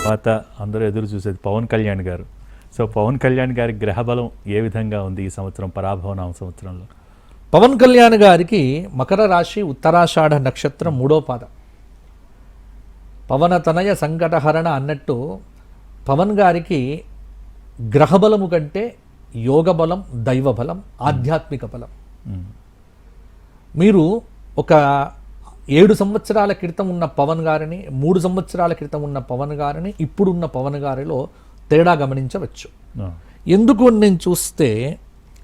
తర్వాత అందరూ ఎదురు చూసేది పవన్ కళ్యాణ్ గారు. సో పవన్ కళ్యాణ్ గారి గ్రహబలం ఏ విధంగా ఉంది ఈ సంవత్సరం పరాభవనామ సంవత్సరంలో? పవన్ కళ్యాణ్ గారికి మకర రాశి ఉత్తరాషాఢ నక్షత్రం 3వ పాదం. పవనతనయ సంకటహరణ అన్నట్టు పవన్ గారికి గ్రహబలము కంటే యోగబలం, దైవబలం, ఆధ్యాత్మిక బలం. మీరు ఒక 7 సంవత్సరాల క్రితం ఉన్న పవన్ గారిని, 3 సంవత్సరాల క్రితం ఉన్న పవన్ గారిని, ఇప్పుడున్న పవన్ గారిలో తేడా గమనించవచ్చు. ఎందుకు నేను చూస్తే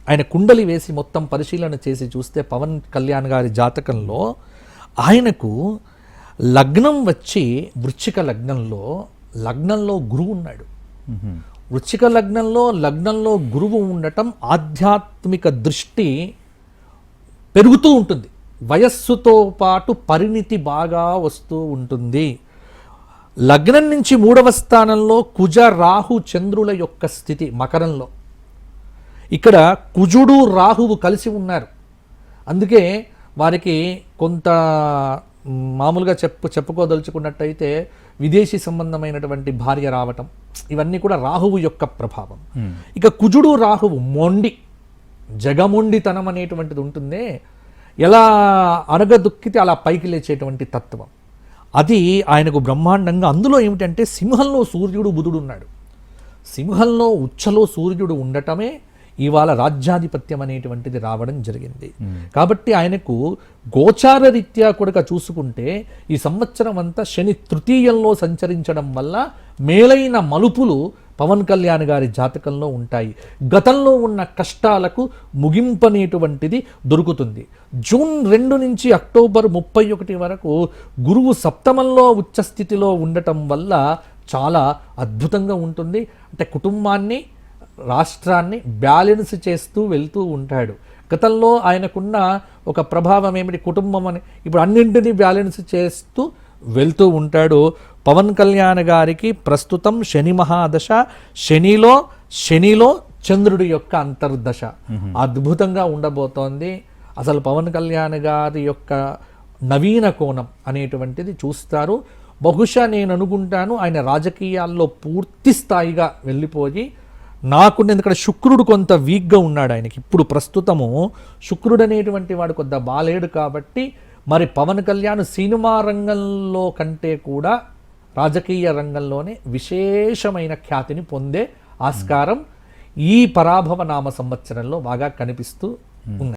ఆయన కుండలి వేసి మొత్తం పరిశీలన చేసి చూస్తే పవన్ కళ్యాణ్ గారి జాతకంలో ఆయనకు లగ్నం వచ్చి వృశ్చిక లగ్నంలో గురువు ఉన్నాడు. వృశ్చిక లగ్నంలో గురువు ఉండటం ఆధ్యాత్మిక దృష్టి పెరుగుతూ ఉంటుంది. వయస్సుతో పాటు పరిణితి బాగా వస్తూ ఉంటుంది. లగ్నం నుంచి 3వ స్థానంలో కుజ రాహు చంద్రుల యొక్క స్థితి మకరంలో. ఇక్కడ కుజుడు రాహువు కలిసి ఉన్నారు. అందుకే వారికి కొంత మామూలుగా చెప్పుకోదలుచుకున్నట్టయితే విదేశీ సంబంధమైనటువంటి భార్య రావటం, ఇవన్నీ కూడా రాహువు యొక్క ప్రభావం. ఇక కుజుడు రాహువు జగమొండితనం అనేటువంటిది ఉంటుందే, ఎలా అరగదుక్కితే అలా పైకి లేచేటువంటి తత్వం, అది ఆయనకు బ్రహ్మాండంగా. అందులో ఏమిటంటే సింహంలో సూర్యుడు బుధుడు ఉన్నాడు. సింహంలో ఉచ్చలో సూర్యుడు ఉండటమే ఇవాళ రాజ్యాధిపత్యం అనేటువంటిది రావడం జరిగింది. కాబట్టి ఆయనకు గోచార రీత్యా కూడా చూసుకుంటే ఈ సంవత్సరం అంతా శని తృతీయంలో సంచరించడం వల్ల మేలైన మలుపులు పవన్ కళ్యాణ్ గారి జాతకంలో ఉంటాయి. గతంలో ఉన్న కష్టాలకు ముగింపనేటువంటిది దొరుకుతుంది. జూన్ 2 నుంచి అక్టోబర్ 31 వరకు గురువు సప్తమంలో ఉచ్చస్థితిలో ఉండటం వల్ల చాలా అద్భుతంగా ఉంటుంది. అంటే కుటుంబాన్ని, రాష్ట్రాన్ని బ్యాలెన్స్ చేస్తూ వెళ్తూ ఉంటాడు. గతంలో ఆయనకున్న ఒక ప్రభావం ఏమిటి, కుటుంబం అని, ఇప్పుడు అన్నింటినీ బ్యాలెన్స్ చేస్తూ వెళ్తూ ఉంటాడు. పవన్ కళ్యాణ్ గారికి ప్రస్తుతం శని మహాదశ, శనిలో చంద్రుడి యొక్క అంతర్దశ అద్భుతంగా ఉండబోతోంది. అసలు పవన్ కళ్యాణ్ గారి యొక్క నవీన కోణం అనేటువంటిది చూస్తారు. బహుశా నేను అనుకుంటాను ఆయన రాజకీయాల్లో పూర్తి స్థాయిగా వెళ్ళిపోయి, ఎందుకంటే శుక్రుడు కొంత వీక్గా ఉన్నాడు ఆయనకి ఇప్పుడు ప్రస్తుతము. శుక్రుడు అనేటువంటి వాడు కొద్దిగా బాలేడు కాబట్టి మరి పవన్ కళ్యాణ్ సినిమా రంగంలో కంటే కూడా రాజకీయ రంగంలోనే విశేషమైన ఖ్యాతిని పొందే ఆస్కారం ఈ పరాభవ నామ సంవత్సరంలో బాగా కనిపిస్తూ ఉంది.